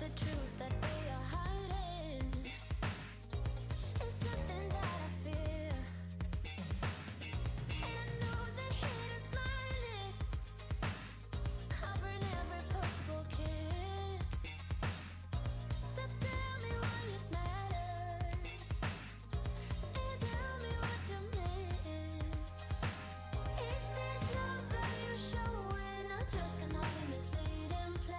the truth that they are hiding. It's nothing that I fear, and I know that hate is my list, covering every possible kiss. So tell me why it matters, and tell me what you miss. Is this love that you're showing, or just another misleading play?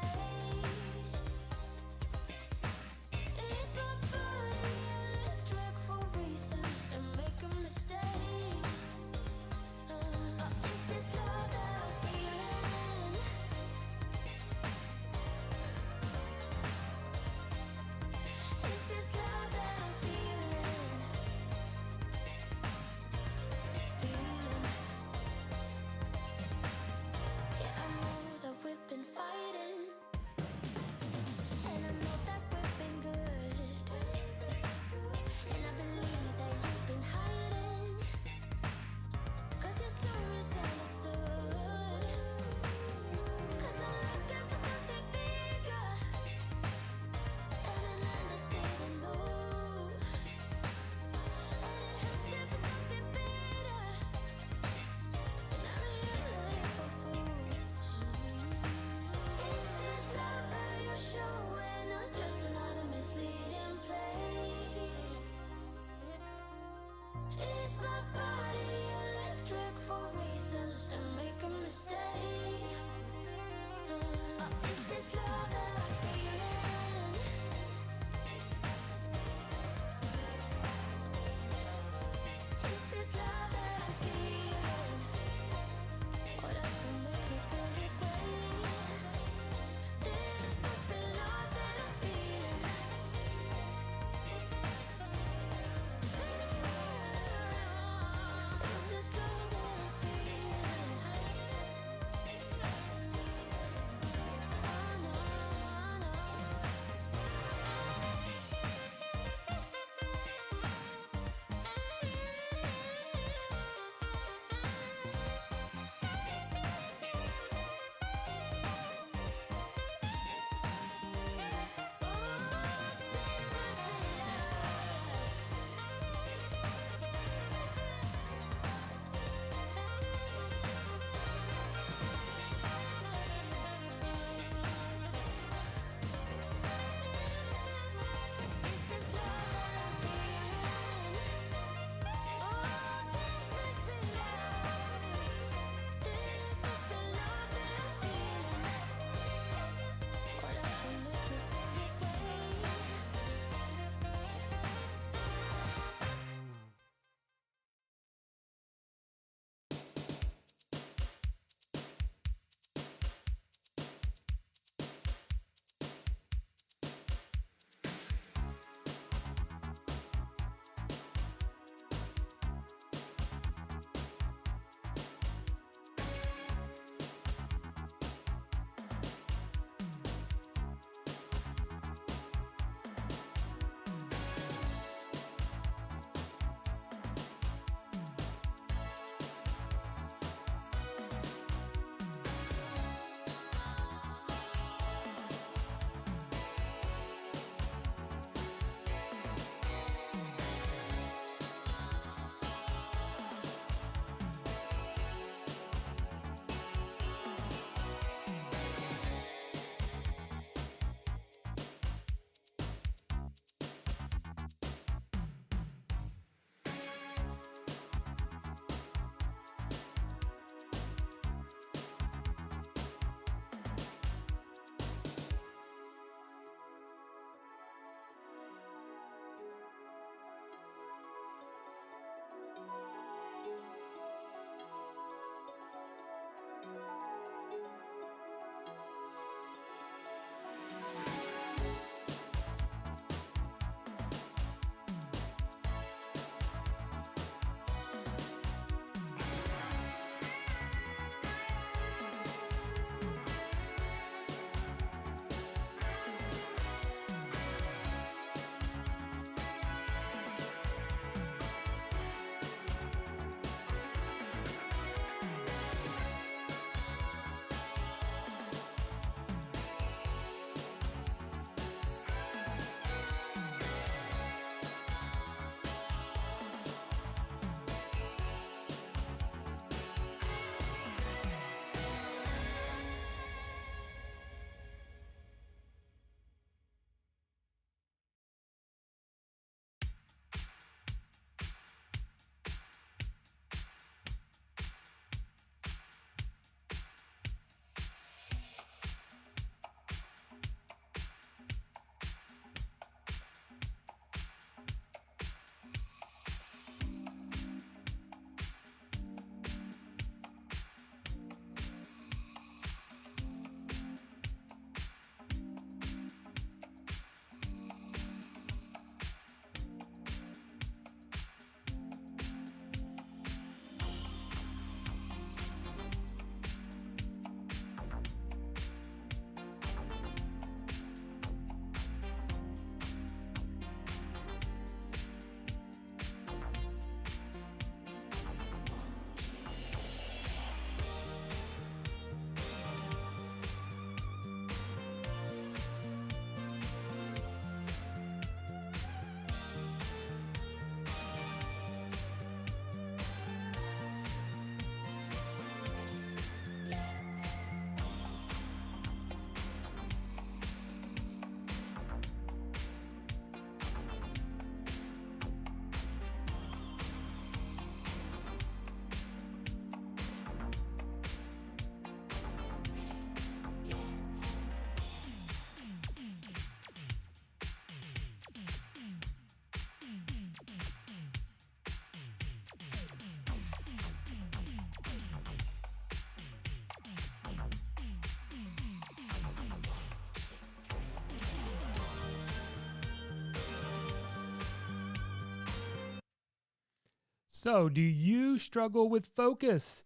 So, do you struggle with focus?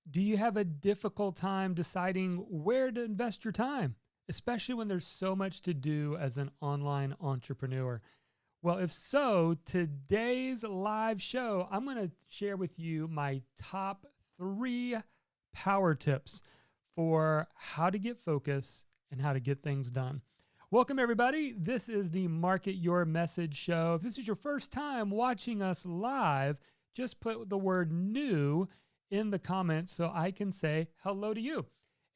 Do you have a difficult time deciding where to invest your time, especially when there's so much to do as an online entrepreneur? Well, if so, today's live show, I'm going to share with you my top 3 power tips for how to get focus and how to get things done. Welcome, everybody. This is the Market Your Message show. If this is your first time watching us live, just put the word new in the comments so I can say hello to you.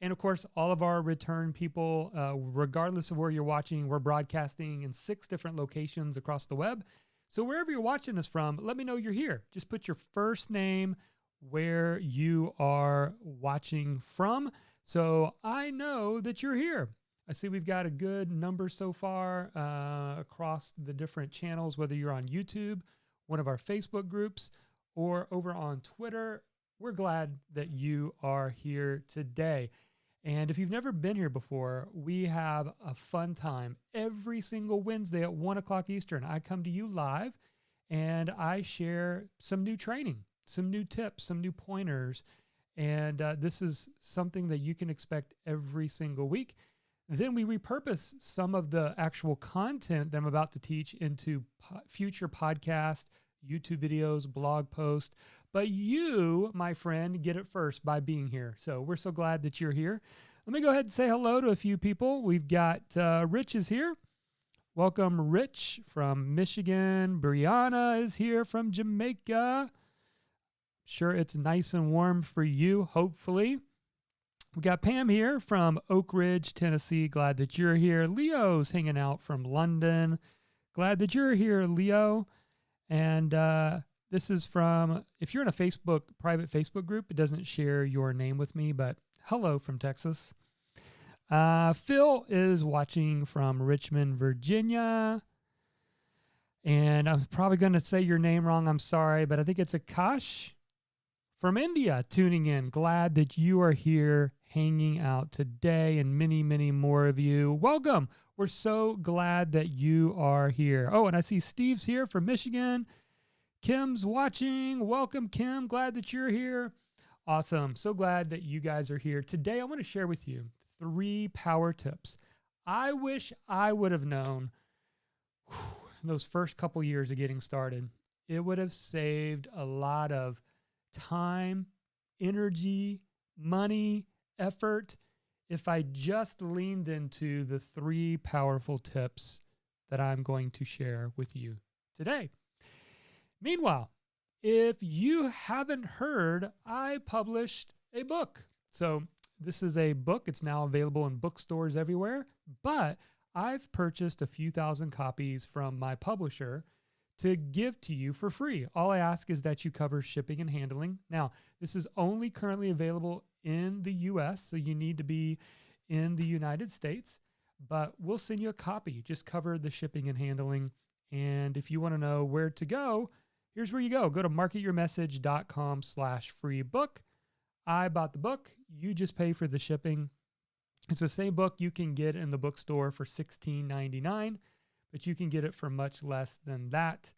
And of course, all of our return people, regardless of where you're watching, we're broadcasting in 6 different locations across the web. So wherever you're watching us from, let me know you're here. Just put your first name, where you are watching from, so I know that you're here. I see we've got a good number so far across the different channels, whether you're on YouTube, one of our Facebook groups, or over on Twitter. We're glad that you are here today. And if you've never been here before, we have a fun time every single Wednesday at 1 o'clock Eastern. I come to you live and I share some new training, some new tips, some new pointers. And this is something that you can expect every single week. Then we repurpose some of the actual content that I'm about to teach into future podcasts, YouTube videos, blog posts. But you, my friend, get it first by being here. So we're so glad that you're here. Let me go ahead and say hello to a few people. We've got Rich is here. Welcome, Rich from Michigan. Brianna is here from Jamaica. Sure, it's nice and warm for you, hopefully. We got Pam here from Oak Ridge, Tennessee. Glad that you're here. Leo's hanging out from London. Glad that you're here, Leo. And this is from, if you're in a private Facebook group, it doesn't share your name with me, but hello from Texas. Phil is watching from Richmond, Virginia. And I'm probably going to say your name wrong. I'm sorry, but I think it's Akash from India tuning in. Glad that you are here hanging out today, and many, many more of you. Welcome. We're so glad that you are here. Oh, and I see Steve's here from Michigan. Kim's watching. Welcome, Kim. Glad that you're here. Awesome. So glad that you guys are here. Today, I want to share with you 3 power tips. I wish I would have known those first couple years of getting started. It would have saved a lot of time, energy, money, effort if I just leaned into the 3 powerful tips that I'm going to share with you today. Meanwhile, if you haven't heard, I published a book. So this is a book. It's now available in bookstores everywhere, but I've purchased a few thousand copies from my publisher to give to you for free. All I ask is that you cover shipping and handling. Now, this is only currently available in the US, so you need to be in the United States, but we'll send you a copy. Just cover the shipping and handling. And if you want to know where to go, here's where you go. Go to marketyourmessage.com/free book. I bought the book. You just pay for the shipping. It's the same book you can get in the bookstore for $16.99, but you can get it for much less than that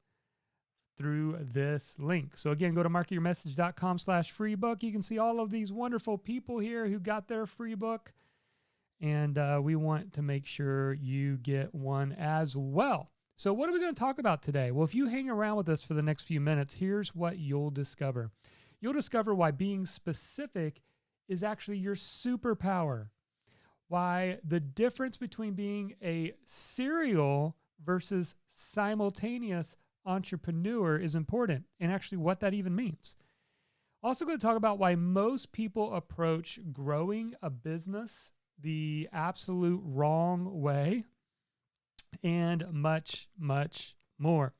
through this link. So again, go to marketyourmessage.com/free book. You can see all of these wonderful people here who got their free book. And we want to make sure you get one as well. So what are we going to talk about today? Well, if you hang around with us for the next few minutes, here's what you'll discover. You'll discover why being specific is actually your superpower. Why the difference between being a serial versus simultaneous entrepreneur is important, and actually what that even means. Also going to talk about why most people approach growing a business the absolute wrong way, and much, much more.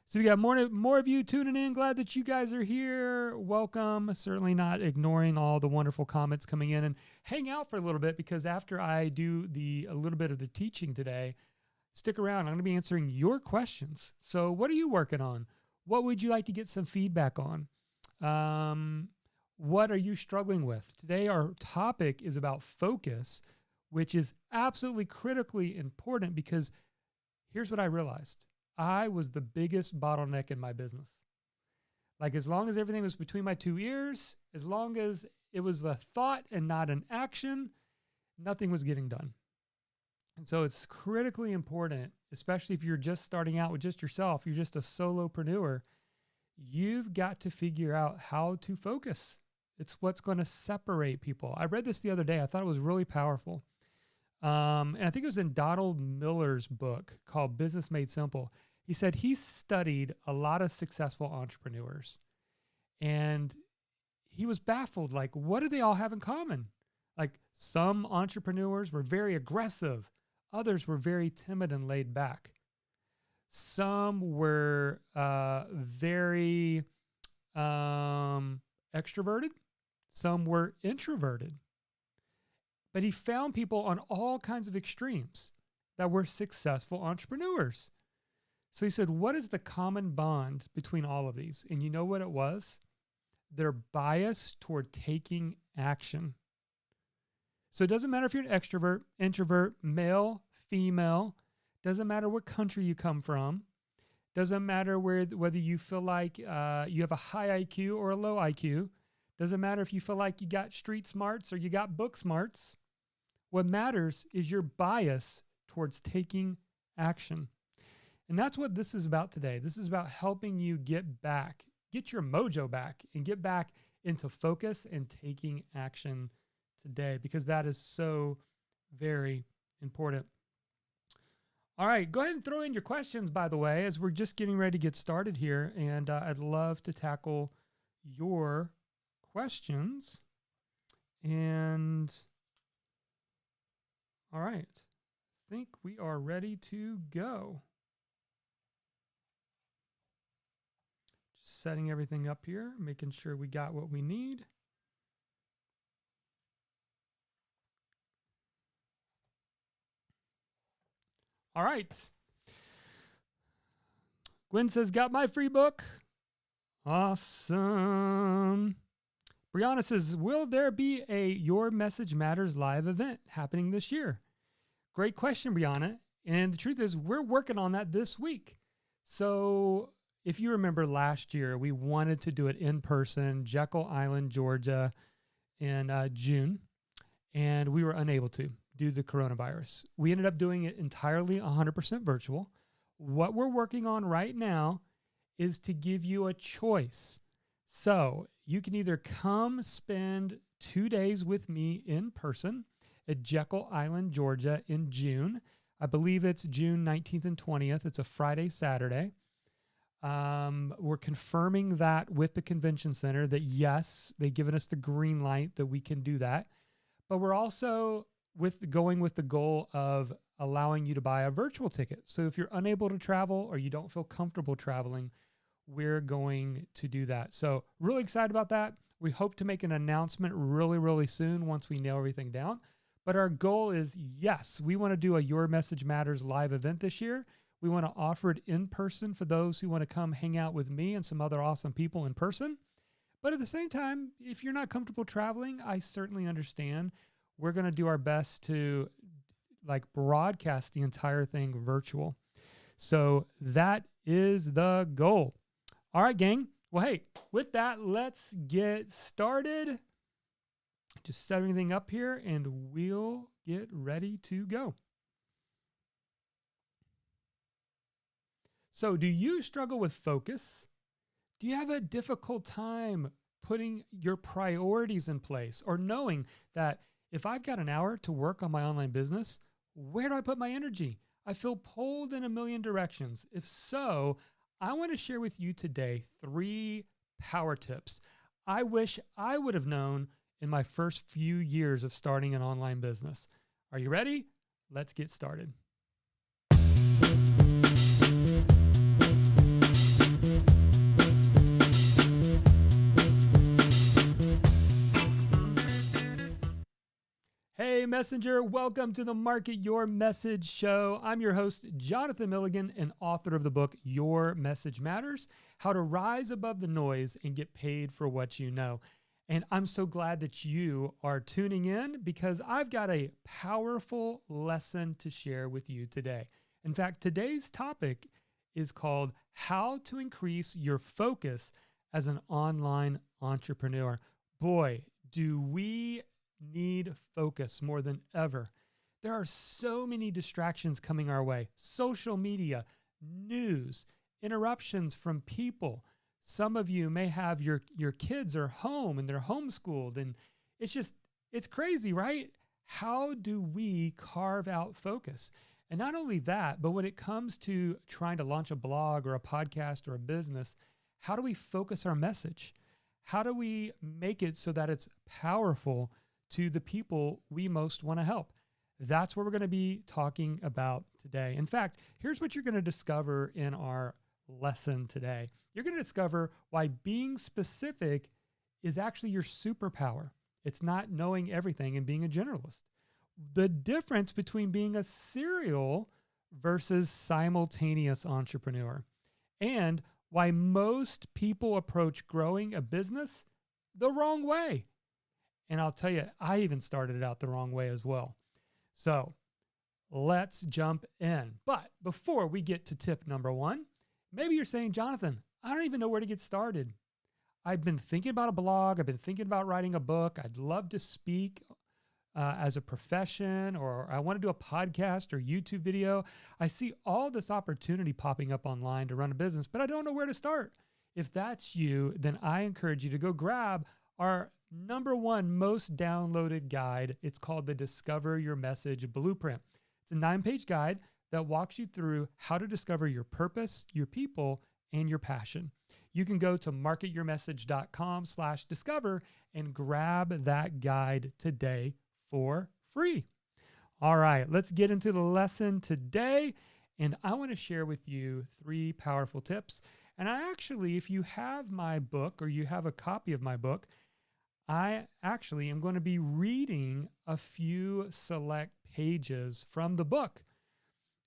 So we got more of you tuning in. Glad that you guys are here. Welcome. Certainly not ignoring all the wonderful comments coming in, and hang out for a little bit, because after I do a little bit of the teaching today, stick around. I'm going to be answering your questions. So what are you working on? What would you like to get some feedback on? What are you struggling with? Today, our topic is about focus, which is absolutely critically important, because here's what I realized. I was the biggest bottleneck in my business. Like as long as everything was between my two ears, as long as it was a thought and not an action, nothing was getting done. And so it's critically important, especially if you're just starting out with just yourself, you're just a solopreneur, you've got to figure out how to focus. It's what's going to separate people. I read this the other day. I thought it was really powerful. And I think it was in Donald Miller's book called Business Made Simple. He said he studied a lot of successful entrepreneurs and he was baffled. Like, what do they all have in common? Like some entrepreneurs were very aggressive. Others were very timid and laid back. Some were very extroverted. Some were introverted. But he found people on all kinds of extremes that were successful entrepreneurs. So he said, what is the common bond between all of these? And you know what it was? Their bias toward taking action. So it doesn't matter if you're an extrovert, introvert, male, female, doesn't matter what country you come from, doesn't matter whether you feel like you have a high IQ or a low IQ, doesn't matter if you feel like you got street smarts or you got book smarts. What matters is your bias towards taking action. And that's what this is about today. This is about helping you get your mojo back and get back into focus and taking action today, because that is so very important. All right, go ahead and throw in your questions, by the way, as we're just getting ready to get started here. And I'd love to tackle your questions. And all right, I think we are ready to go. Just setting everything up here, making sure we got what we need. All right. Gwen says, got my free book. Awesome. Brianna says, will there be a Your Message Matters live event happening this year? Great question, Brianna. And the truth is, we're working on that this week. So if you remember last year, we wanted to do it in person, Jekyll Island, Georgia, in June, and we were unable to due to the coronavirus. We ended up doing it entirely 100% virtual. What we're working on right now is to give you a choice. So you can either come spend 2 days with me in person at Jekyll Island, Georgia in June. I believe it's June 19th and 20th. It's a Friday, Saturday. We're confirming that with the convention center that yes, they've given us the green light that we can do that. But we're also going with the goal of allowing you to buy a virtual ticket. So if you're unable to travel or you don't feel comfortable traveling, we're going to do that. So really excited about that. We hope to make an announcement really, really soon once we nail everything down. But our goal is, yes, we want to do a Your Message Matters live event this year. We want to offer it in person for those who want to come hang out with me and some other awesome people in person. But at the same time, if you're not comfortable traveling, I certainly understand. We're going to do our best to broadcast the entire thing virtual. So that is the goal. All right, gang. Well, hey, with that, let's get started. Just set everything up here and we'll get ready to go. So do you struggle with focus? Do you have a difficult time putting your priorities in place or knowing that if I've got an hour to work on my online business, where do I put my energy? I feel pulled in a million directions. If so, I want to share with you today 3 power tips I wish I would have known in my first few years of starting an online business. Are you ready? Let's get started. Hey Messenger, welcome to the Market Your Message show. I'm your host, Jonathan Milligan, and author of the book, Your Message Matters, How to Rise Above the Noise and Get Paid for What You Know. And I'm so glad that you are tuning in because I've got a powerful lesson to share with you today. In fact, today's topic is called How to Increase Your Focus as an online entrepreneur. Boy, do we need focus more than ever. There are so many distractions coming our way: social media, news, interruptions from people. Some of you may have your kids are home and they're homeschooled, and it's crazy, right? How do we carve out focus? And not only that, but when it comes to trying to launch a blog or a podcast or a business, how do we focus our message? How do we make it so that it's powerful to the people we most want to help? That's what we're going to be talking about today. In fact, here's what you're going to discover in our lesson today. You're going to discover why being specific is actually your superpower. It's not knowing everything and being a generalist. The difference between being a serial versus simultaneous entrepreneur, and why most people approach growing a business the wrong way. And I'll tell you, I even started it out the wrong way as well. So let's jump in. But before we get to tip number one, maybe you're saying, Jonathan, I don't even know where to get started. I've been thinking about a blog. I've been thinking about writing a book. I'd love to speak as a profession, or I want to do a podcast or YouTube video. I see all this opportunity popping up online to run a business, but I don't know where to start. If that's you, then I encourage you to go grab our number one most downloaded guide. It's called the Discover Your Message Blueprint. It's a 9-page guide that walks you through how to discover your purpose, your people, and your passion. You can go to marketyourmessage.com/discover and grab that guide today for free. All right, let's get into the lesson today. And I want to share with you 3 powerful tips. And I actually, if you have my book or you have a copy of my book, I actually am going to be reading a few select pages from the book.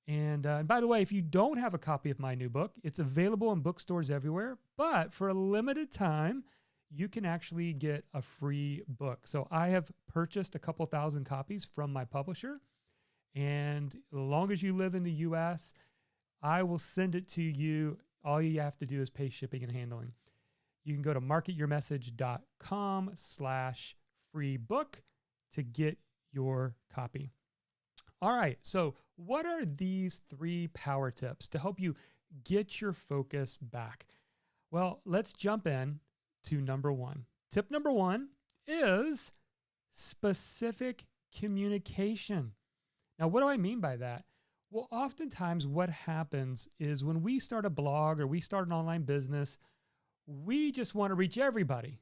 And by the way, if you don't have a copy of my new book, it's available in bookstores everywhere. But for a limited time, you can actually get a free book. So I have purchased a couple thousand copies from my publisher. And as long as you live in the US, I will send it to you. All you have to do is pay shipping and handling. You can go to marketyourmessage.com/free book to get your copy. All right, so what are these 3 power tips to help you get your focus back? Well, let's jump in to number 1. Tip number 1 is specific communication. Now, what do I mean by that? Well, oftentimes what happens is when we start a blog or we start an online business, we just want to reach everybody.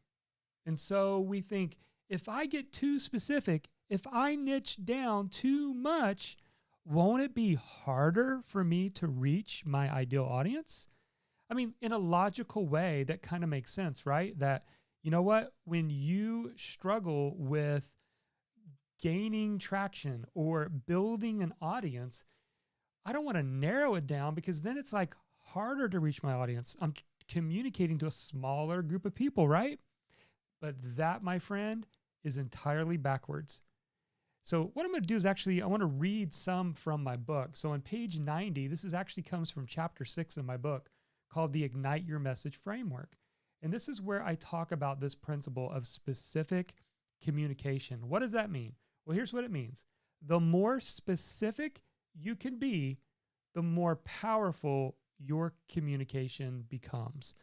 And so we think, if I get too specific, if I niche down too much, won't it be harder for me to reach my ideal audience? I mean, in a logical way, that kind of makes sense, right? That, you know what, when you struggle with gaining traction or building an audience, I don't want to narrow it down, because then it's like harder to reach my audience. I'm communicating to a smaller group of people, right? But that, my friend, is entirely backwards. So what I'm going to do is I want to read some from my book. So on page 90, this actually comes from chapter 6 in my book, called the Ignite Your Message Framework. And this is where I talk about this principle of specific communication. What does that mean? Well, here's what it means. The more specific you can be, the more powerful your communication becomes.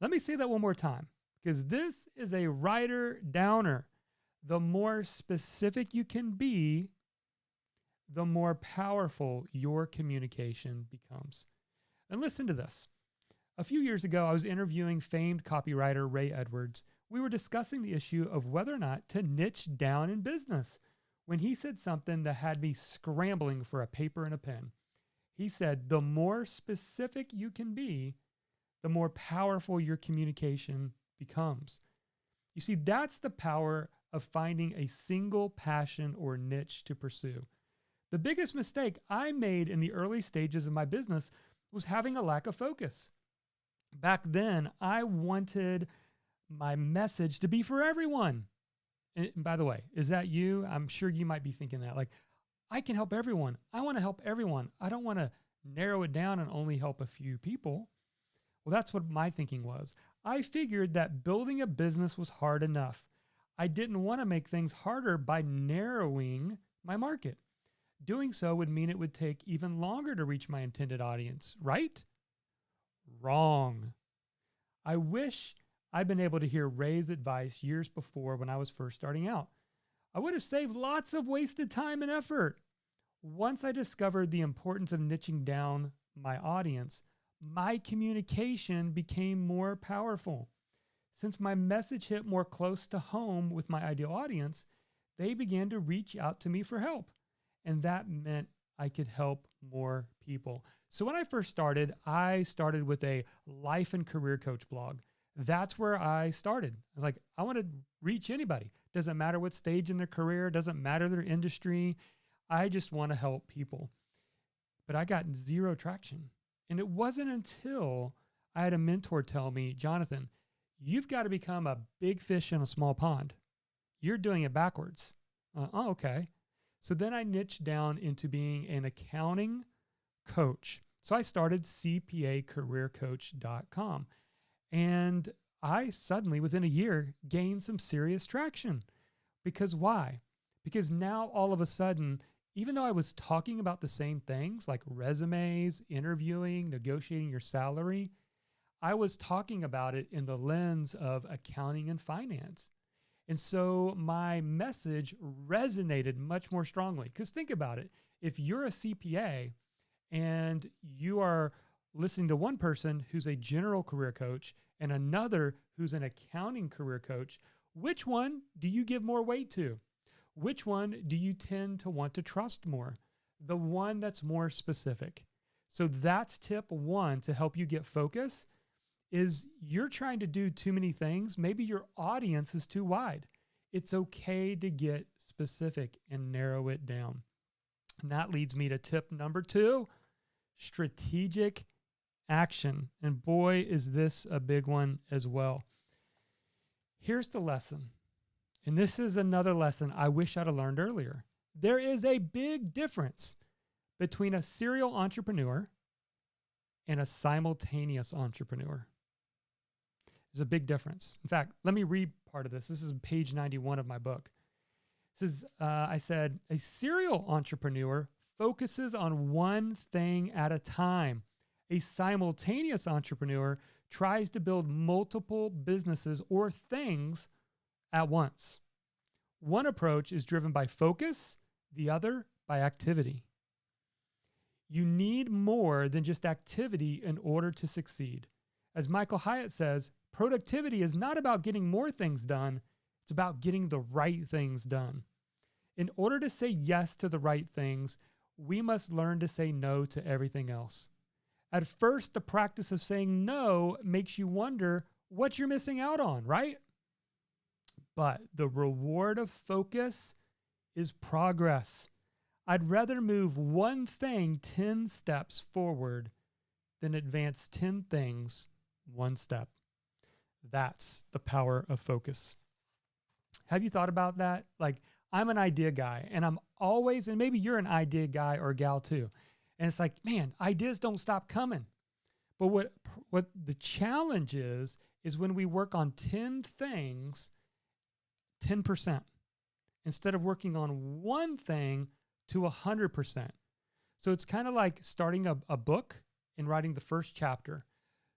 Let me say that one more time, because this is a writer downer. The more specific you can be, the more powerful your communication becomes. And listen to this. A few years ago, I was interviewing famed copywriter Ray Edwards. We were discussing the issue of whether or not to niche down in business, when he said something that had me scrambling for a paper and a pen. He said, the more specific you can be, the more powerful your communication becomes. You see, that's the power of finding a single passion or niche to pursue. The biggest mistake I made in the early stages of my business was having a lack of focus. Back then, I wanted my message to be for everyone. And by the way, is that you? I'm sure you might be thinking that. Like, I can help everyone. I want to help everyone. I don't want to narrow it down and only help a few people. Well, that's what my thinking was. I figured that building a business was hard enough. I didn't want to make things harder by narrowing my market. Doing so would mean it would take even longer to reach my intended audience, right? Wrong. I wish I'd been able to hear Ray's advice years before when I was first starting out. I would have saved lots of wasted time and effort. Once I discovered the importance of niching down my audience, my communication became more powerful. Since my message hit more close to home with my ideal audience, they began to reach out to me for help. And that meant I could help more people. So when I first started, I started with a life and career coach blog. That's where I started. I was like, I want to reach anybody. Doesn't matter what stage in their career, doesn't matter their industry. I just want to help people. But I got zero traction. And it wasn't until I had a mentor tell me, Jonathan, you've got to become a big fish in a small pond. You're doing it backwards. Oh, okay. So then I niched down into being an accounting coach. So I started cpacareercoach.com. And I suddenly, within a year, gained some serious traction. Because why? Because now all of a sudden, even though I was talking about the same things like resumes, interviewing, negotiating your salary, I was talking about it in the lens of accounting and finance. And so my message resonated much more strongly. Because think about it. If you're a CPA and you are listening to one person who's a general career coach and another who's an accounting career coach, which one do you give more weight to? Which one do you tend to want to trust more? The one that's more specific. So that's tip one to help you get focus is you're trying to do too many things. Maybe your audience is too wide. It's okay to get specific and narrow it down. And that leads me to tip number 2, strategic action. And boy, is this a big one as well. Here's the lesson. And this is another lesson I wish I'd have learned earlier. There is a big difference between a serial entrepreneur and a simultaneous entrepreneur. There's a big difference. In fact, let me read part of this. This is page 91 of my book. This is, I said, a serial entrepreneur focuses on one thing at a time. A simultaneous entrepreneur tries to build multiple businesses or things at once. One approach is driven by focus, the other by activity. You need more than just activity in order to succeed. As Michael Hyatt says, productivity is not about getting more things done, it's about getting the right things done. In order to say yes to the right things, we must learn to say no to everything else. At first, the practice of saying no makes you wonder what you're missing out on, right? But the reward of focus is progress. I'd rather move one thing 10 steps forward than advance 10 things one step. That's the power of focus. Have you thought about that? Like, I'm an idea guy and I'm always, and maybe you're an idea guy or gal too. And it's like, man, ideas don't stop coming. But what the challenge is when we work on 10 things, 10%, instead of working on one thing to 100%. So it's kind of like starting a book and writing the first chapter,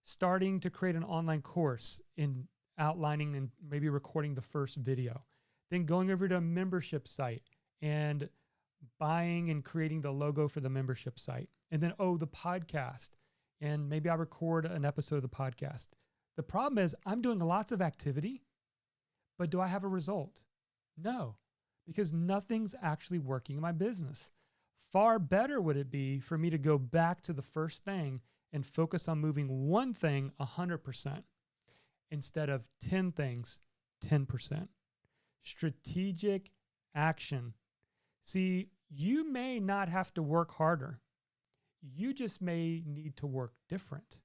starting to create an online course in outlining and maybe recording the first video, then going over to a membership site and buying and creating the logo for the membership site. And then, the podcast. And maybe I record an episode of the podcast. The problem is I'm doing lots of activity, but do I have a result? No, because nothing's actually working in my business. Far better would it be for me to go back to the first thing and focus on moving one thing 100% instead of 10 things 10%. Strategic action. See, you may not have to work harder. You just may need to work different.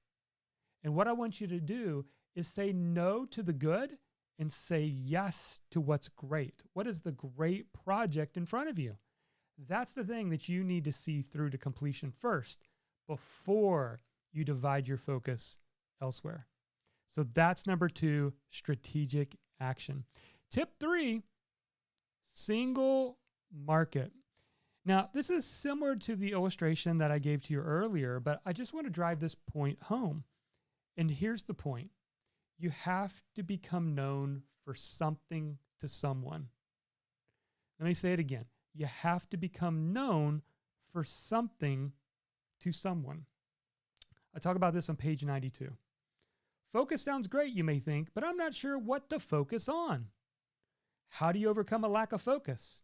And what I want you to do is say no to the good and say yes to what's great. What is the great project in front of you? That's the thing that you need to see through to completion first before you divide your focus elsewhere. So that's number 2, strategic action. Tip 3, single market. Now, this is similar to the illustration that I gave to you earlier, but I just want to drive this point home. And here's the point. You have to become known for something to someone. Let me say it again. You have to become known for something to someone. I talk about this on page 92. Focus sounds great, you may think, but I'm not sure what to focus on. How do you overcome a lack of focus?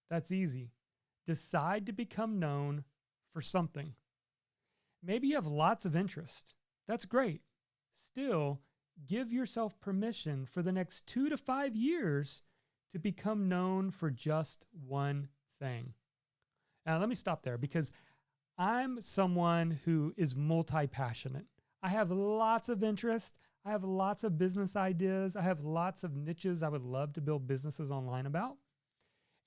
That's easy. Decide to become known for something. Maybe you have lots of interest. That's great. Still, give yourself permission for the next 2 to 5 years to become known for just one thing. Now, let me stop there because I'm someone who is multi-passionate. I have lots of interest. I have lots of business ideas. I have lots of niches I would love to build businesses online about.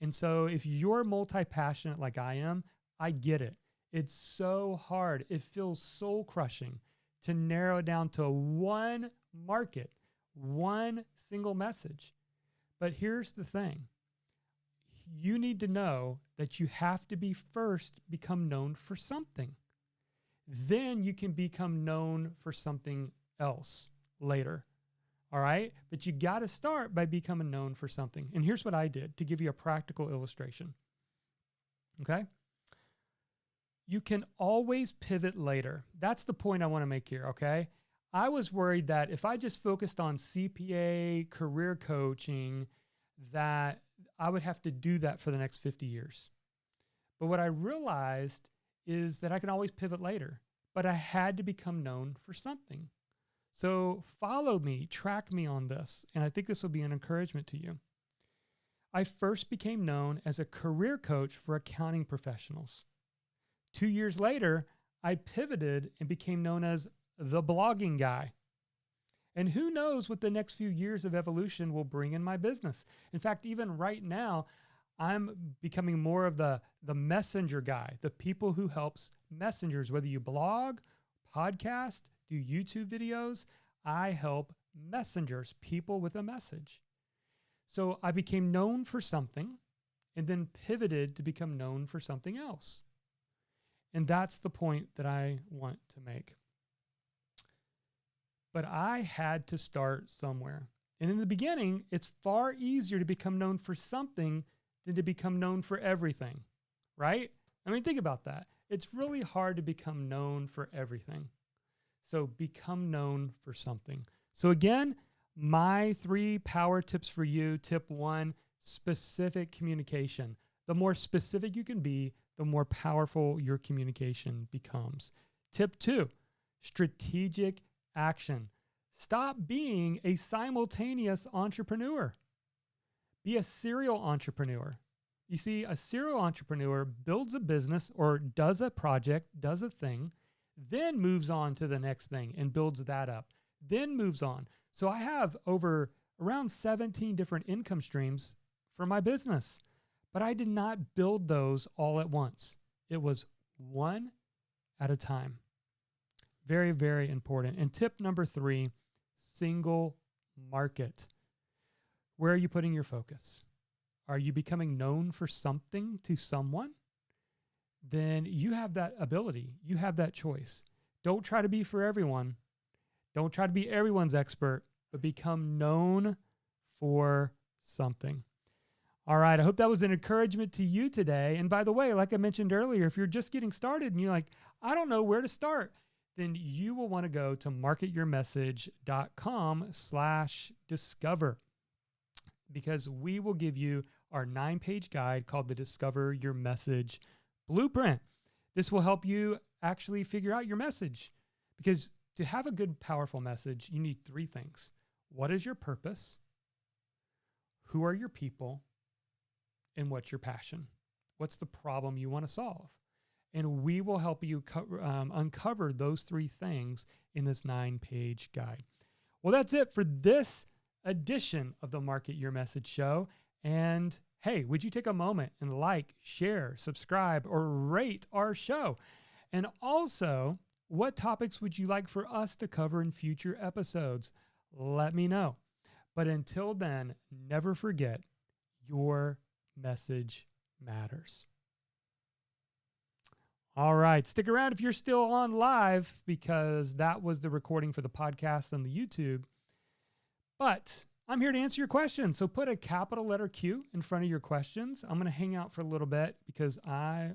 And so if you're multi-passionate like I am, I get it. It's so hard. It feels soul crushing to narrow it down to one market, one single message. But here's the thing. You need to know that you have to become known for something. Then you can become known for something else later. All right? But you got to start by becoming known for something. And here's what I did to give you a practical illustration. Okay? You can always pivot later. That's the point I want to make here, okay? I was worried that if I just focused on CPA, career coaching, that I would have to do that for the next 50 years. But what I realized is that I can always pivot later, but I had to become known for something. So follow me, track me on this, and I think this will be an encouragement to you. I first became known as a career coach for accounting professionals. 2 years later, I pivoted and became known as the blogging guy. And who knows what the next few years of evolution will bring in my business. In fact, even right now, I'm becoming more of the messenger guy, the people who helps messengers, whether you blog, podcast, do YouTube videos, I help messengers, people with a message. So I became known for something and then pivoted to become known for something else. And that's the point that I want to make. But I had to start somewhere. And in the beginning, it's far easier to become known for something than to become known for everything, right? I mean, think about that. It's really hard to become known for everything. So become known for something. So again, my 3 power tips for you. Tip 1, specific communication. The more specific you can be, the more powerful your communication becomes. Tip 2, strategic action. Stop being a simultaneous entrepreneur. Be a serial entrepreneur. You see, a serial entrepreneur builds a business or does a project, does a thing, then moves on to the next thing and builds that up, then moves on. So I have around 17 different income streams for my business, but I did not build those all at once. It was one at a time. Very, very important. And tip number 3, single market. Where are you putting your focus? Are you becoming known for something to someone? Then you have that ability. You have that choice. Don't try to be for everyone. Don't try to be everyone's expert, but become known for something. All right. I hope that was an encouragement to you today. And by the way, like I mentioned earlier, if you're just getting started and you're like, I don't know where to start, then you will want to go to marketyourmessage.com/discover, because we will give you our 9-page guide called the Discover Your Message Blueprint. This will help you actually figure out your message, because to have a good, powerful message, you need 3 things. What is your purpose? Who are your people? And what's your passion? What's the problem you want to solve? And we will help you uncover those 3 things in this 9-page guide. Well, that's it for this edition of the Market Your Message show. And hey, would you take a moment and like, share, subscribe, or rate our show? And also, What topics would you like for us to cover in future episodes? Let me know. But until then, never forget, your message matters. All right. Stick around if you're still on live, because that was the recording for the podcast on the YouTube. But I'm here to answer your questions. So put a capital letter Q in front of your questions. I'm going to hang out for a little bit because I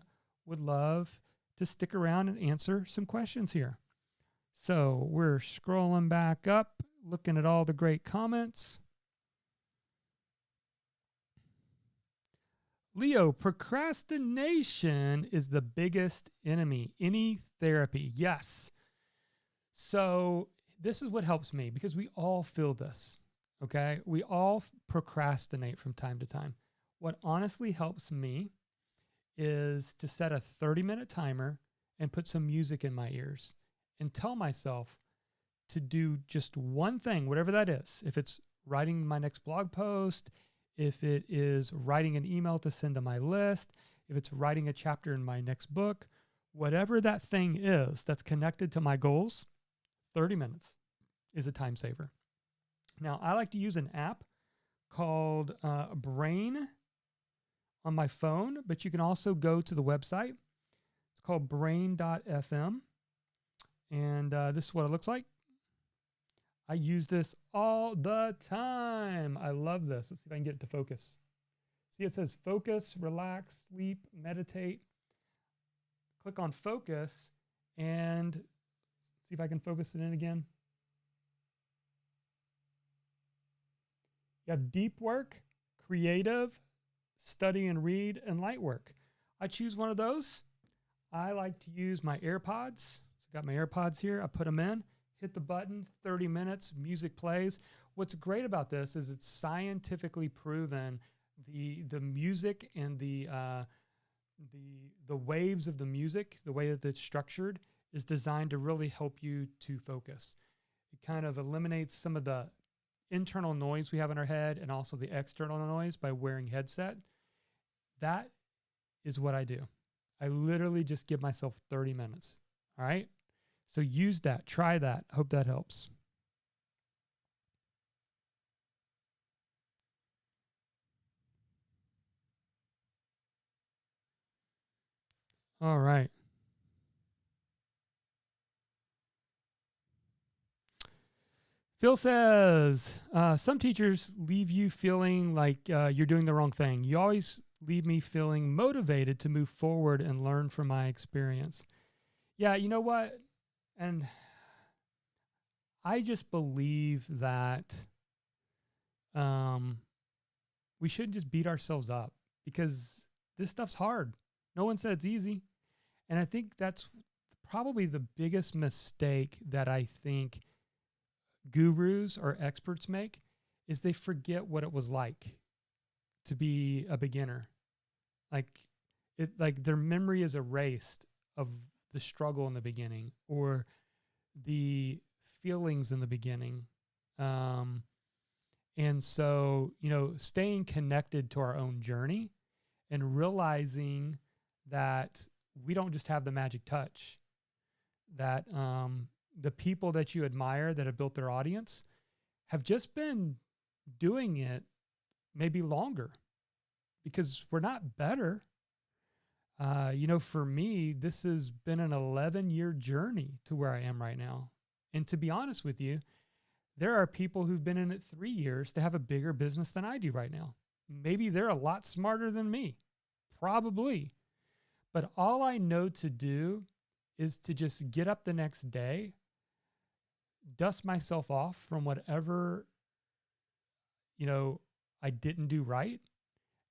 would love to stick around and answer some questions here. So we're scrolling back up, looking at all the great comments. Leo, procrastination is the biggest enemy. Any therapy? Yes. So this is what helps me, because we all feel this, okay? We all procrastinate from time to time. What honestly helps me is to set a 30-minute timer and put some music in my ears and tell myself to do just one thing, whatever that is. If it's writing my next blog post, if it is writing an email to send to my list, if it's writing a chapter in my next book, whatever that thing is that's connected to my goals, 30 minutes is a time saver. Now, I like to use an app called Brain on my phone, but you can also go to the website. It's called brain.fm. And this is what it looks like. I use this all the time. I love this. Let's see if I can get it to focus. See, it says focus, relax, sleep, meditate. Click on focus and see if I can focus it in again. You have deep work, creative, study and read, and light work. I choose one of those. I like to use my AirPods. So I got my AirPods here. I put them in, hit the button, 30 minutes, music plays. What's great about this is it's scientifically proven the music and the waves of the music, the way that it's structured, is designed to really help you to focus. It kind of eliminates some of the internal noise we have in our head and also the external noise by wearing headset. That is what I do. I literally just give myself 30 minutes. All right. So use that. Try that. Hope that helps. All right. Phil says, some teachers leave you feeling like you're doing the wrong thing. You always leave me feeling motivated to move forward and learn from my experience. Yeah, you know what? And I just believe that we shouldn't just beat ourselves up, because this stuff's hard. No one said it's easy. And I think that's probably the biggest mistake that I think gurus or experts make, is they forget what it was like to be a beginner. Like their memory is erased of the struggle in the beginning or the feelings in the beginning. And so, staying connected to our own journey and realizing that we don't just have the magic touch, that the people that you admire that have built their audience have just been doing it maybe longer, because we're not better. For me, this has been an 11-year journey to where I am right now. And to be honest with you, there are people who've been in it 3 years to have a bigger business than I do right now. Maybe they're a lot smarter than me, probably. But all I know to do is to just get up the next day, dust myself off from whatever, I didn't do right,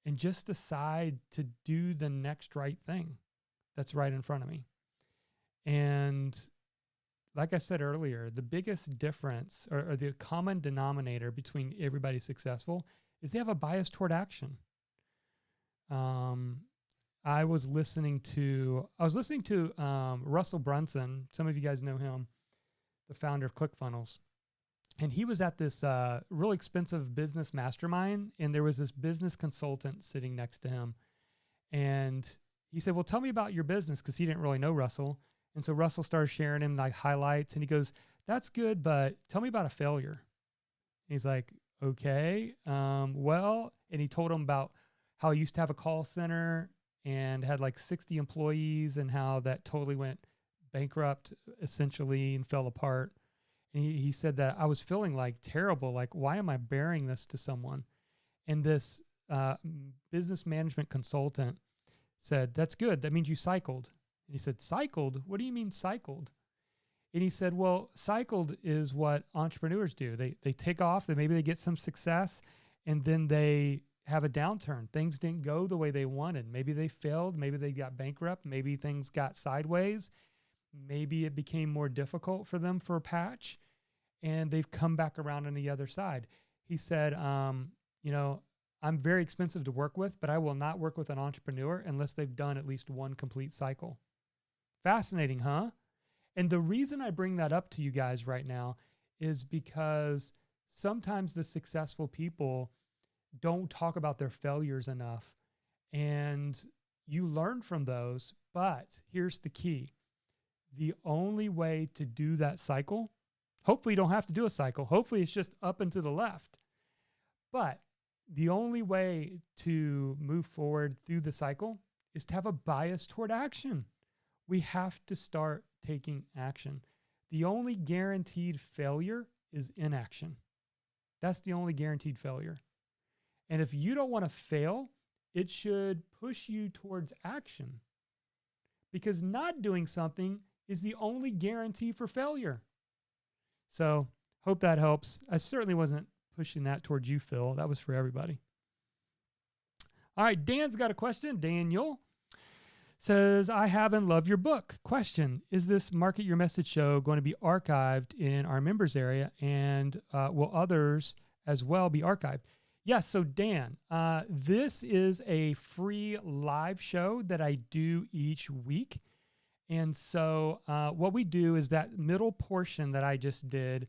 and just decide to do the next right thing that's right in front of me. And like I said earlier, the biggest difference or the common denominator between everybody successful is they have a bias toward action. I was listening to Russell Brunson. Some of you guys know him, the founder of ClickFunnels. And he was at this really expensive business mastermind, and there was this business consultant sitting next to him. And he said, well, tell me about your business, because he didn't really know Russell. And so Russell started sharing him like highlights, and he goes, "That's good, but tell me about a failure." And he's like, "Okay, well," and he told him about how he used to have a call center and had like 60 employees, and how that totally went bankrupt essentially and fell apart. And he said that, "I was feeling like terrible. Like, why am I bearing this to someone?" And this business management consultant said, "That's good. That means you cycled." And he said, "Cycled? What do you mean cycled?" And he said, "Well, cycled is what entrepreneurs do. They take off, maybe they get some success, and then they have a downturn. Things didn't go the way they wanted. Maybe they failed. Maybe they got bankrupt. Maybe things got sideways. Maybe it became more difficult for them for a patch, and they've come back around on the other side." He said, you know, "I'm very expensive to work with, but I will not work with an entrepreneur unless they've done at least one complete cycle." Fascinating, huh? And the reason I bring that up to you guys right now is because sometimes the successful people don't talk about their failures enough, and you learn from those. But here's the key. The only way to do that cycle, hopefully you don't have to do a cycle. Hopefully it's just up and to the left. But the only way to move forward through the cycle is to have a bias toward action. We have to start taking action. The only guaranteed failure is inaction. That's the only guaranteed failure. And if you don't want to fail, it should push you towards action, because not doing something is the only guarantee for failure. So hope that helps. I certainly wasn't pushing that towards you, Phil. That was for everybody. All right, Dan's got a question. Daniel says, "I have and love your book. Question, is this Market Your Message show going to be archived in our members area, and will others as well be archived?" Yes, so Dan, this is a free live show that I do each week. And so what we do is that middle portion that I just did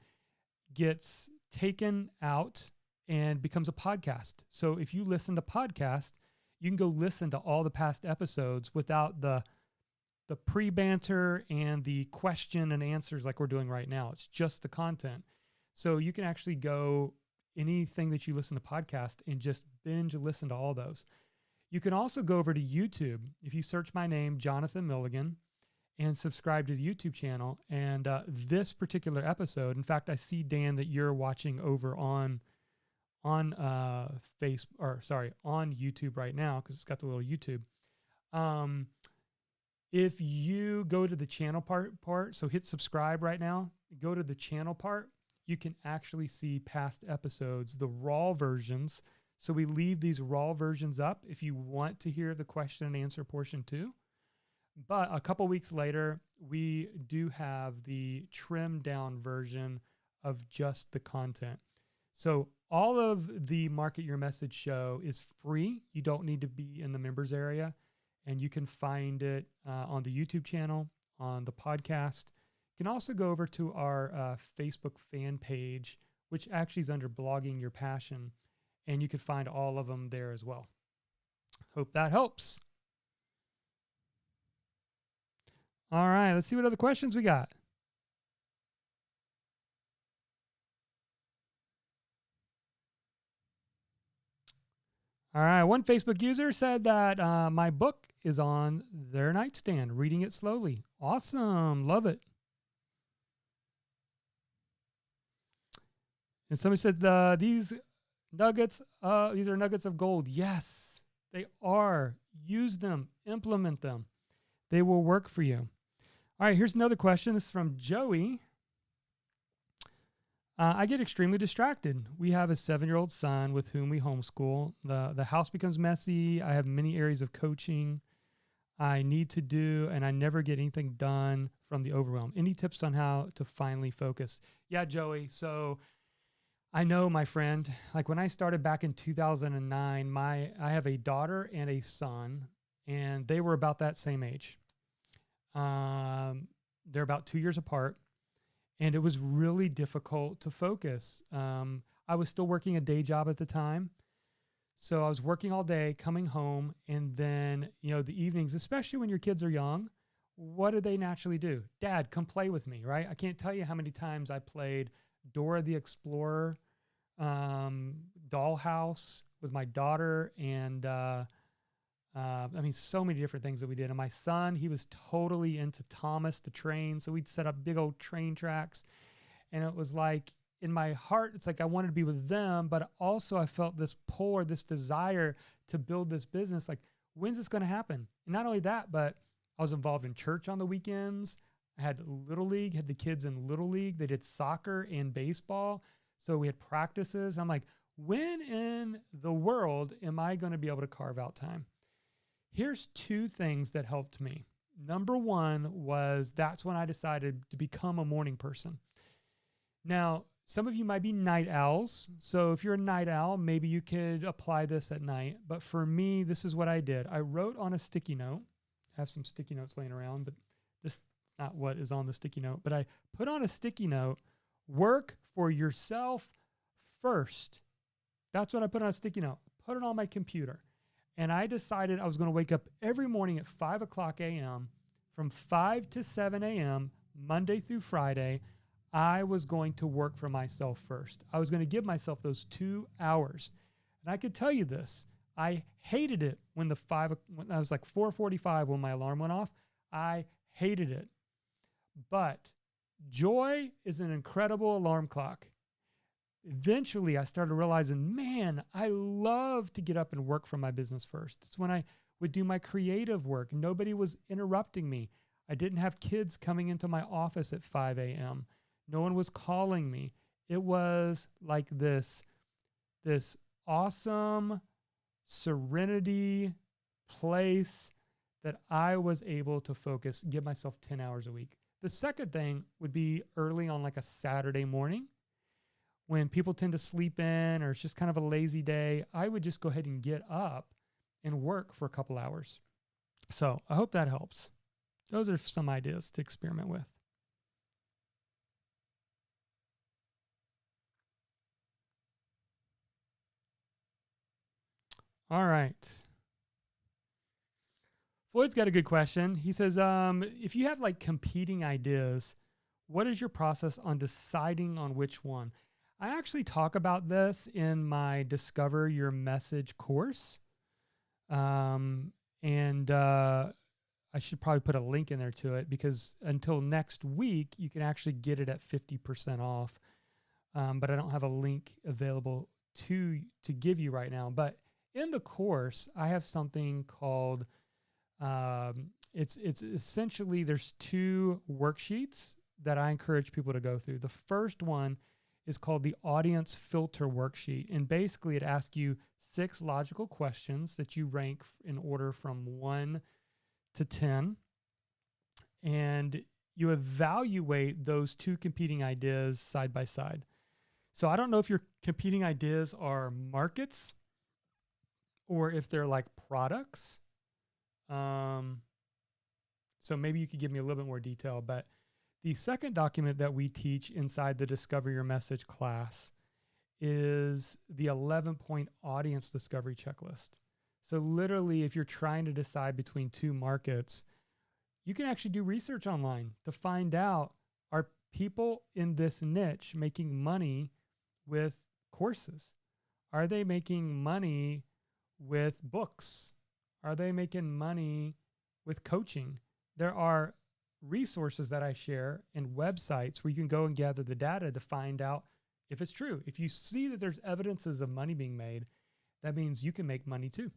gets taken out and becomes a podcast. So if you listen to podcast, you can go listen to all the past episodes without the pre-banter and the question and answers like we're doing right now. It's just the content. So you can actually go anything that you listen to podcast and just binge listen to all those. You can also go over to YouTube. If you search my name, Jonathan Milligan, and subscribe to the YouTube channel. And this particular episode, in fact, I see, Dan, that you're watching over on YouTube right now, because it's got the little YouTube. If you go to the channel part, so hit subscribe right now, go to the channel part, you can actually see past episodes, the raw versions. So we leave these raw versions up if you want to hear the question and answer portion too. But a couple weeks later, we do have the trimmed down version of just the content. So all of the Market Your Message show is free. You don't need to be in the members area, and you can find it on the YouTube channel, on the podcast. You can also go over to our Facebook fan page, which actually is under Blogging Your Passion, and you can find all of them there as well. Hope that helps. All right, let's see what other questions we got. All right, one Facebook user said that my book is on their nightstand, reading it slowly. Awesome, love it. And somebody said these are nuggets of gold. Yes, they are. Use them, implement them. They will work for you. All right, here's another question. This is from Joey. I get extremely distracted. We have a 7-year-old son with whom we homeschool. The house becomes messy. I have many areas of coaching I need to do, and I never get anything done from the overwhelm. Any tips on how to finally focus? Yeah, Joey. So I know, my friend, like when I started back in 2009, I have a daughter and a son, and they were about that same age. They're about 2 years apart. And it was really difficult to focus. I was still working a day job at the time. So I was working all day, coming home, and then, the evenings, especially when your kids are young, what do they naturally do? Dad, come play with me, right? I can't tell you how many times I played Dora the Explorer, Dollhouse with my daughter, and I mean, so many different things that we did. And my son, he was totally into Thomas the Train. So we'd set up big old train tracks. And it was like, in my heart, it's like I wanted to be with them, but also I felt this pull or this desire to build this business. Like, when's this going to happen? And not only that, but I was involved in church on the weekends. I had Little League, had the kids in Little League. They did soccer and baseball. So we had practices. I'm like, when in the world am I going to be able to carve out time? Here's two things that helped me. Number one was that's when I decided to become a morning person. Now, some of you might be night owls. So if you're a night owl, maybe you could apply this at night. But for me, this is what I did. I wrote on a sticky note. I have some sticky notes laying around, but this is not what is on the sticky note. But I put on a sticky note, work for yourself first. That's what I put on a sticky note. Put it on my computer. And I decided I was going to wake up every morning at 5 o'clock a.m. From 5 to 7 a.m., Monday through Friday, I was going to work for myself first. I was going to give myself those 2 hours. And I could tell you this, I hated it when I was like 4:45 when my alarm went off. I hated it. But joy is an incredible alarm clock. Eventually, I started realizing, man, I love to get up and work for my business first. It's when I would do my creative work. Nobody was interrupting me. I didn't have kids coming into my office at 5 a.m. No one was calling me. It was like this awesome serenity place that I was able to focus, give myself 10 hours a week. The second thing would be early on like a Saturday morning when people tend to sleep in or it's just kind of a lazy day. I would just go ahead and get up and work for a couple hours. So I hope that helps. Those are some ideas to experiment with. All right. Floyd's got a good question. He says, if you have like competing ideas, what is your process on deciding on which one? I actually talk about this in my Discover Your Message course. I should probably put a link in there to it because until next week, you can actually get it at 50% off. But I don't have a link available to give you right now. But in the course, I have something called, it's essentially, there's 2 worksheets that I encourage people to go through. The first one is called the audience filter worksheet. And basically it asks you 6 logical questions that you rank in order from 1 to 10. And you evaluate those 2 competing ideas side by side. So I don't know if your competing ideas are markets or if they're like products. So maybe you could give me a little bit more detail, but the second document that we teach inside the Discover Your Message class is the 11-point audience discovery checklist. So literally, if you're trying to decide between 2 markets, you can actually do research online to find out, are people in this niche making money with courses? Are they making money with books? Are they making money with coaching? There are resources that I share and websites where you can go and gather the data to find out if it's true. If you see that there's evidences of money being made, that means you can make money too.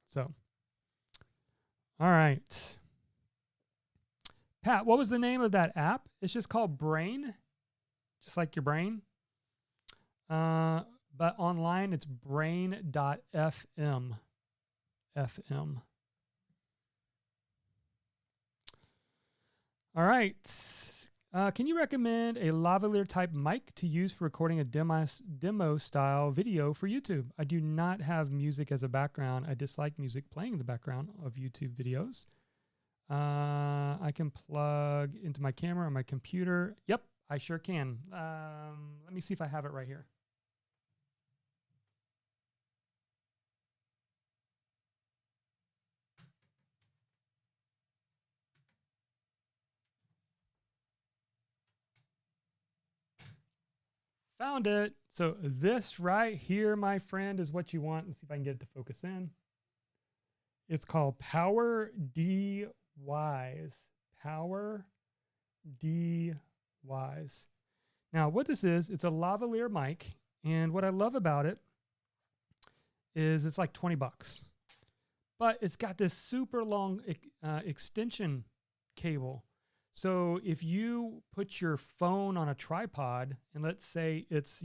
So, all right. Pat, what was the name of that app? It's just called Brain, just like your brain. But online it's brain.fm. FM. All right. Can you recommend a lavalier type mic to use for recording a demo style video for YouTube? I do not have music as a background. I dislike music playing in the background of YouTube videos. I can plug into my camera on my computer. Yep, I sure can. Let me see if I have it right here. Found it. So this right here, my friend, is what you want. Let's see if I can get it to focus in. It's called Power D Wise. Power D Wise. Now, what this is, it's a lavalier mic. And what I love about it is it's like 20 bucks. But it's got this super long extension cable. So if you put your phone on a tripod, and let's say it's,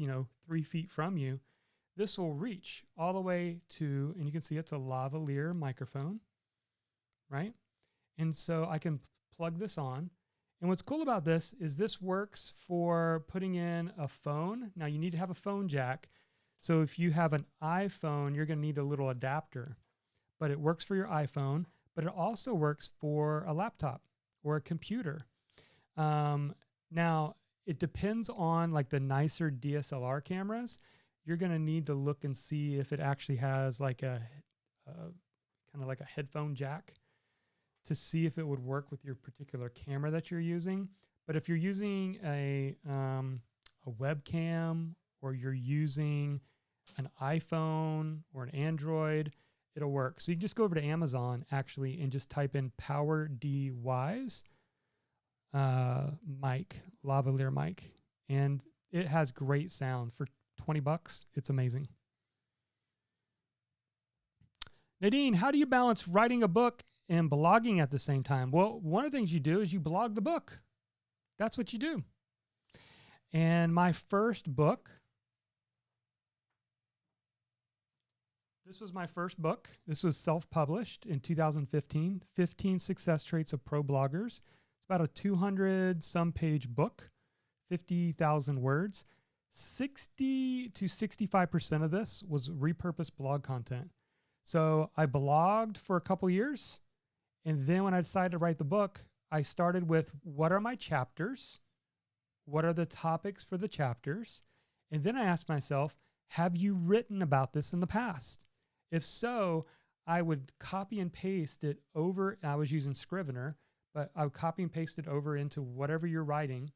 3 feet from you, this will reach all the way to, and you can see it's a lavalier microphone, right? And so I can plug this on. And what's cool about this is this works for putting in a phone. Now you need to have a phone jack. So if you have an iPhone, you're going to need a little adapter. But it works for your iPhone, but it also works for a laptop or a computer. Now, it depends on like the nicer DSLR cameras. You're going to need to look and see if it actually has like a kind of like a headphone jack to see if it would work with your particular camera that you're using. But if you're using a webcam, or you're using an iPhone or an Android, it'll work. So you can just go over to Amazon actually and just type in Power D Wise mic, lavalier mic, and it has great sound for 20 bucks. It's amazing. Nadine, how do you balance writing a book and blogging at the same time? Well, one of the things you do is you blog the book. That's what you do. And my first book, this was my first book. This was self-published in 2015, 15 Success Traits of Pro Bloggers. It's about a 200-some page book, 50,000 words. 60 to 65% of this was repurposed blog content. So I blogged for a couple years. And then when I decided to write the book, I started with what are my chapters? What are the topics for the chapters? And then I asked myself, have you written about this in the past? If so, I would copy and paste it over. I was using Scrivener, but I would copy and paste it over into whatever you're writing.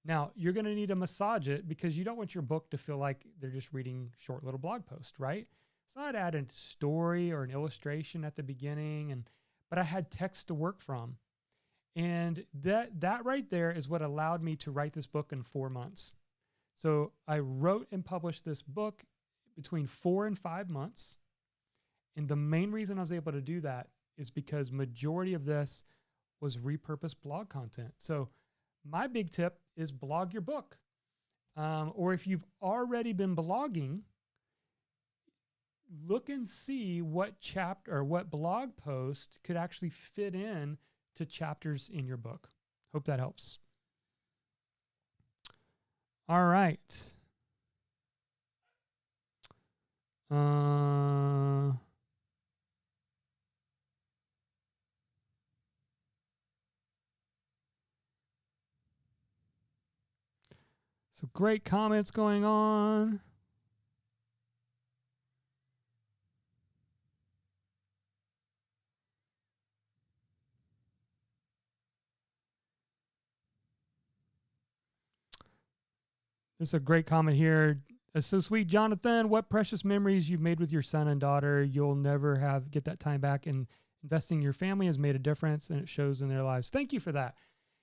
Now, you're going to need to massage it because you don't want your book to feel like they're just reading short little blog posts, right? So I'd add a story or an illustration at the beginning, but I had text to work from. And that right there is what allowed me to write this book in 4 months. So I wrote and published this book between 4 and 5 months. And the main reason I was able to do that is because majority of this was repurposed blog content. So my big tip is blog your book. Or if you've already been blogging, look and see what chapter or what blog post could actually fit in to chapters in your book. Hope that helps. All right. So great comments going on. This is a great comment here. It's so sweet, Jonathan. What precious memories you've made with your son and daughter. You'll never get that time back, and investing in your family has made a difference, and it shows in their lives. Thank you for that.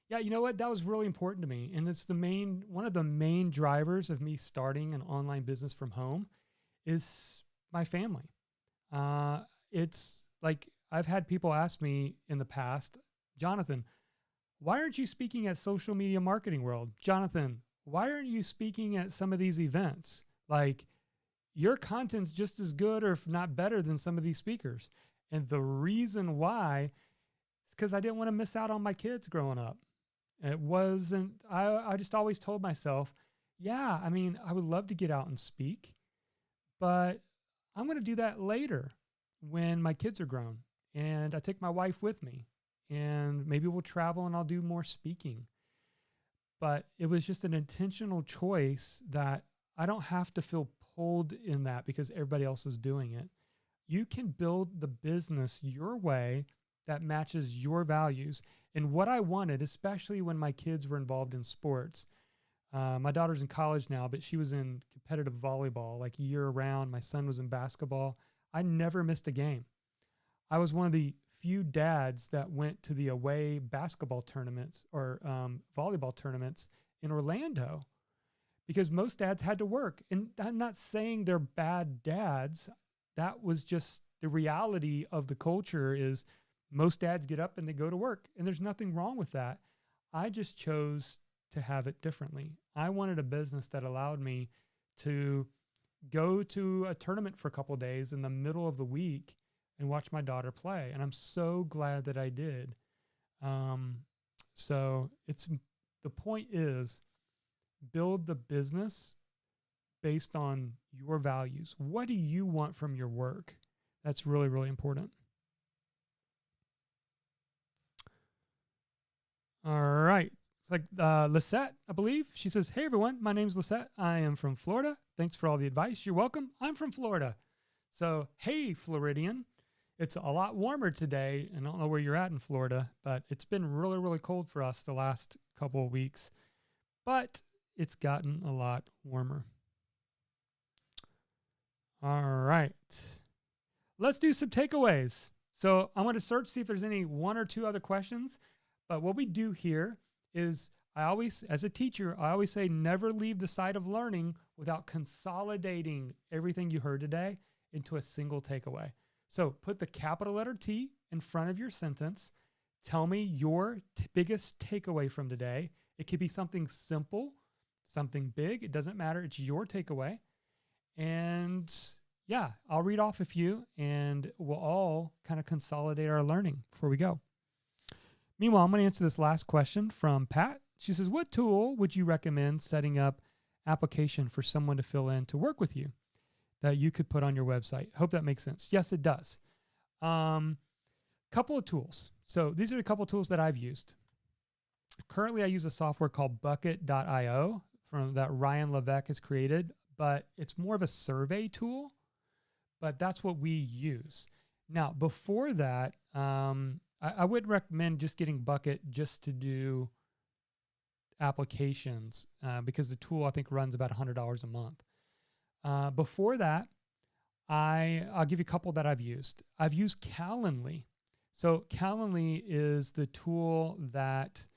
Yeah, you know what? That was really important to me. And it's one of the main drivers of me starting an online business from home is my family. It's like I've had people ask me in the past, Jonathan, why aren't you speaking at Social Media Marketing World? Jonathan, why aren't you speaking at some of these events? Like, your content's just as good or if not better than some of these speakers. And the reason why is because I didn't want to miss out on my kids growing up. It wasn't, I just always told myself, yeah, I mean, I would love to get out and speak, but I'm going to do that later when my kids are grown and I take my wife with me and maybe we'll travel and I'll do more speaking. But it was just an intentional choice that I don't have to feel pulled in that because everybody else is doing it. You can build the business your way that matches your values. And what I wanted, especially when my kids were involved in sports, My daughter's in college now, but she was in competitive volleyball like year round. My son was in basketball. I never missed a game. I was one of the few dads that went to the away basketball tournaments or volleyball tournaments in Orlando because most dads had to work. And I'm not saying they're bad dads. That was just the reality of the culture is most dads get up and they go to work, and there's nothing wrong with that. I just chose to have it differently. I wanted a business that allowed me to go to a tournament for a couple of days in the middle of the week and watch my daughter play. And I'm so glad that I did. So the point is build the business based on your values. What do you want from your work? That's really, really important. All right. It's like Lisette, I believe. She says, hey, everyone. My name's Lisette. I am from Florida. Thanks for all the advice. You're welcome. I'm from Florida. So, hey, Floridian. It's a lot warmer today. And I don't know where you're at in Florida, but it's been really, really cold for us the last couple of weeks. But it's gotten a lot warmer. All right. Let's do some takeaways. So I'm going to search, see if there's any one or two other questions. But what we do here is as a teacher, I always say never leave the site of learning without consolidating everything you heard today into a single takeaway. So put the capital letter T in front of your sentence. Tell me your biggest takeaway from today. It could be something simple, something big. It doesn't matter. It's your takeaway. And yeah, I'll read off a few and we'll all kind of consolidate our learning before we go. Meanwhile, I'm going to answer this last question from Pat. She says, what tool would you recommend setting up application for someone to fill in to work with you that you could put on your website? Hope that makes sense. Yes, it does. Couple of tools. So these are a couple of tools that I've used. Currently, I use a software called bucket.io that Ryan Levesque has created, but it's more of a survey tool, but that's what we use. Now, before that, I would recommend just getting Bucket just to do applications because the tool, I think, runs about $100 a month. Before that, I'll give you a couple that I've used. I've used Calendly. So Calendly is the tool that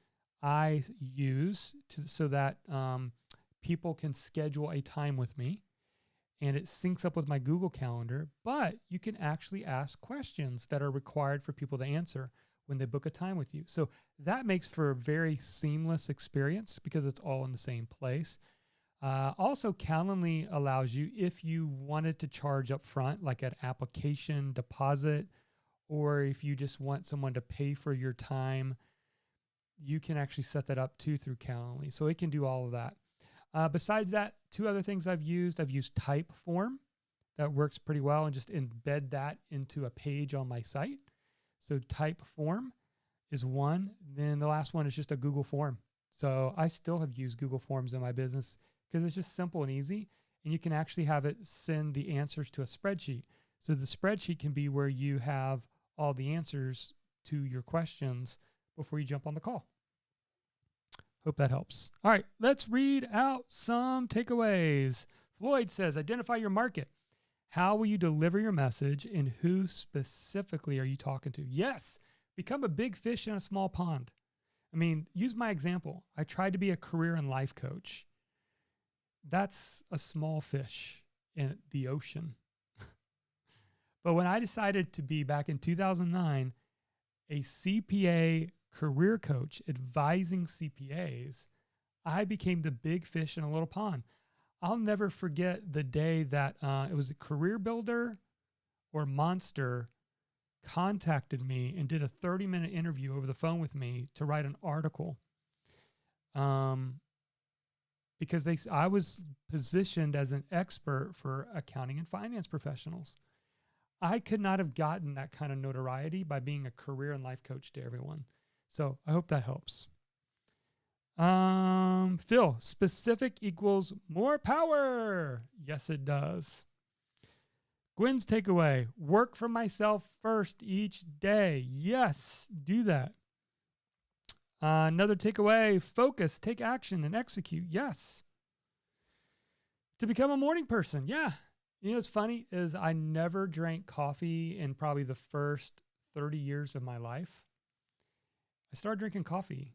I use so that people can schedule a time with me, and it syncs up with my Google Calendar, but you can actually ask questions that are required for people to answer when they book a time with you. So that makes for a very seamless experience because it's all in the same place. Also, Calendly allows you, if you wanted to charge up front, like an application deposit, or if you just want someone to pay for your time, you can actually set that up too through Calendly. So it can do all of that. Besides that, two other things I've used Typeform. That works pretty well, and just embed that into a page on my site. So Typeform is one. Then the last one is just a Google form. So I still have used Google Forms in my business because it's just simple and easy. And you can actually have it send the answers to a spreadsheet. So the spreadsheet can be where you have all the answers to your questions before you jump on the call. Hope that helps. All right, let's read out some takeaways. Floyd says, identify your market. How will you deliver your message, and who specifically are you talking to? Yes, become a big fish in a small pond. I mean, use my example. I tried to be a career and life coach. That's a small fish in the ocean. But when I decided to be, back in 2009, a CPA career coach advising CPAs, I became the big fish in a little pond. I'll never forget the day that it was a Career Builder or Monster contacted me and did a 30-minute interview over the phone with me to write an article. Because I was positioned as an expert for accounting and finance professionals. I could not have gotten that kind of notoriety by being a career and life coach to everyone. So I hope that helps. Phil, specific equals more power. Yes, it does. Gwen's takeaway, work for myself first each day. Yes, do that. Another takeaway, focus, take action, and execute. Yes. To become a morning person. Yeah. You know, what's funny is I never drank coffee in probably the first 30 years of my life. I started drinking coffee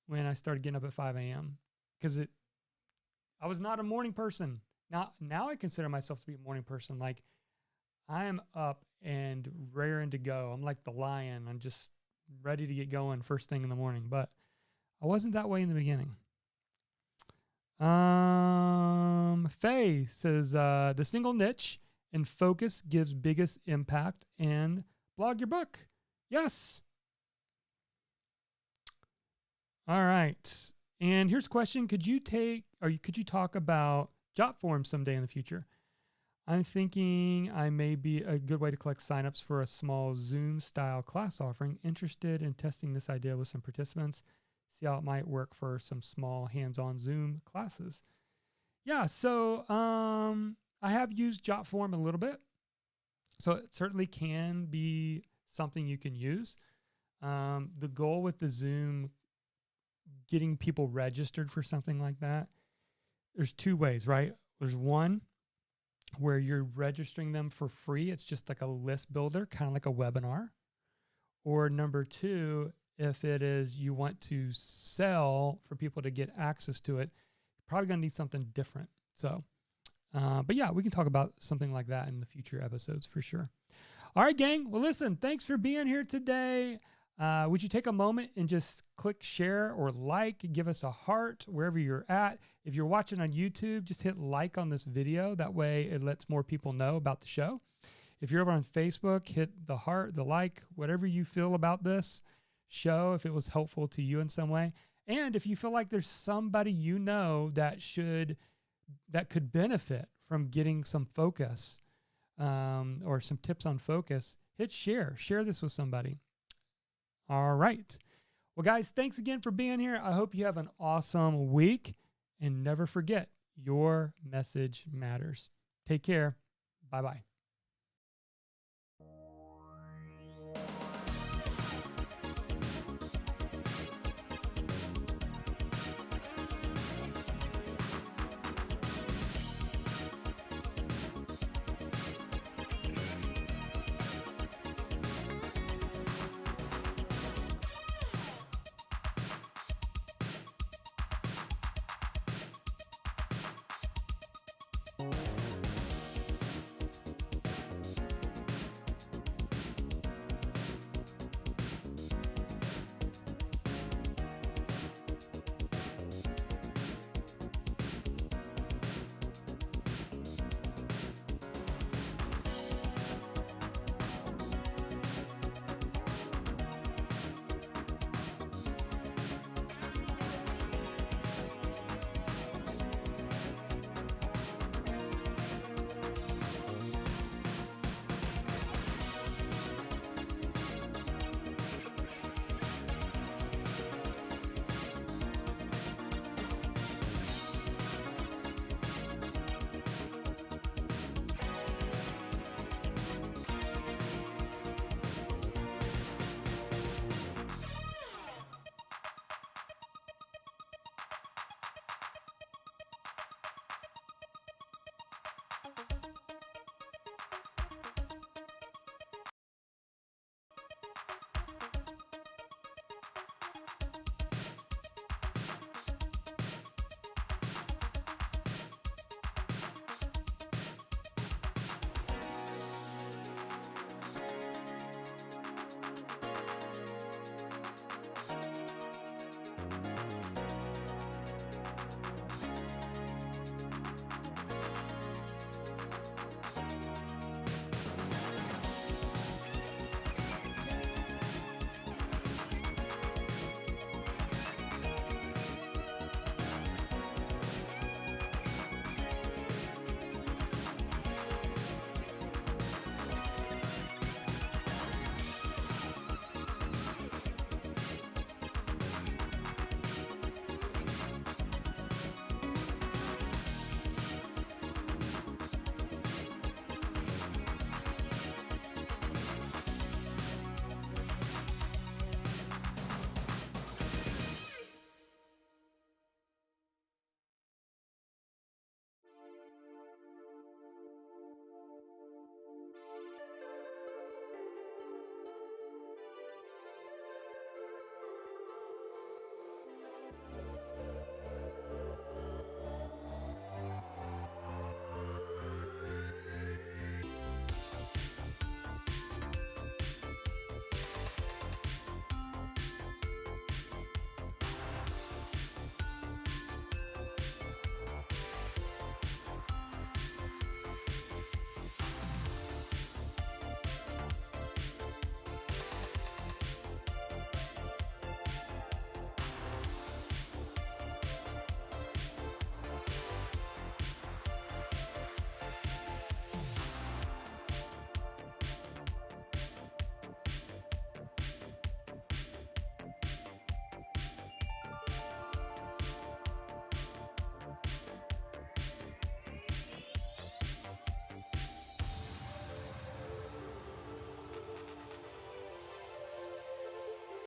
when I started getting up at 5 a.m. because I was not a morning person. Now I consider myself to be a morning person. Like, I am up and raring to go. I'm like the lion. I'm just ready to get going first thing in the morning. But I wasn't that way in the beginning. Faye says, the single niche and focus gives biggest impact, and blog your book. Yes. All right. And here's a question. Could you talk about Jot forms someday in the future? I'm thinking I may be a good way to collect signups for a small Zoom style class offering. Interested in testing this idea with some participants. See how it might work for some small hands-on Zoom classes. Yeah, so I have used Jotform a little bit. So it certainly can be something you can use. The goal with the Zoom, getting people registered for something like that, there's two ways, right? There's one where you're registering them for free. It's just like a list builder, kind of like a webinar. Or number two, if it is you want to sell for people to get access to it, you're probably going to need something different. So, but yeah, we can talk about something like that in the future episodes for sure. All right, gang. Well, listen, thanks for being here today. Would you take a moment and just click share or like, give us a heart wherever you're at. If you're watching on YouTube, just hit like on this video. That way it lets more people know about the show. If you're over on Facebook, hit the heart, the like, whatever you feel about this show, if it was helpful to you in some way. And if you feel like there's somebody you know that could benefit from getting some focus or some tips on focus, hit share. Share this with somebody. All right. Well, guys, thanks again for being here. I hope you have an awesome week. And never forget, your message matters. Take care. Bye-bye.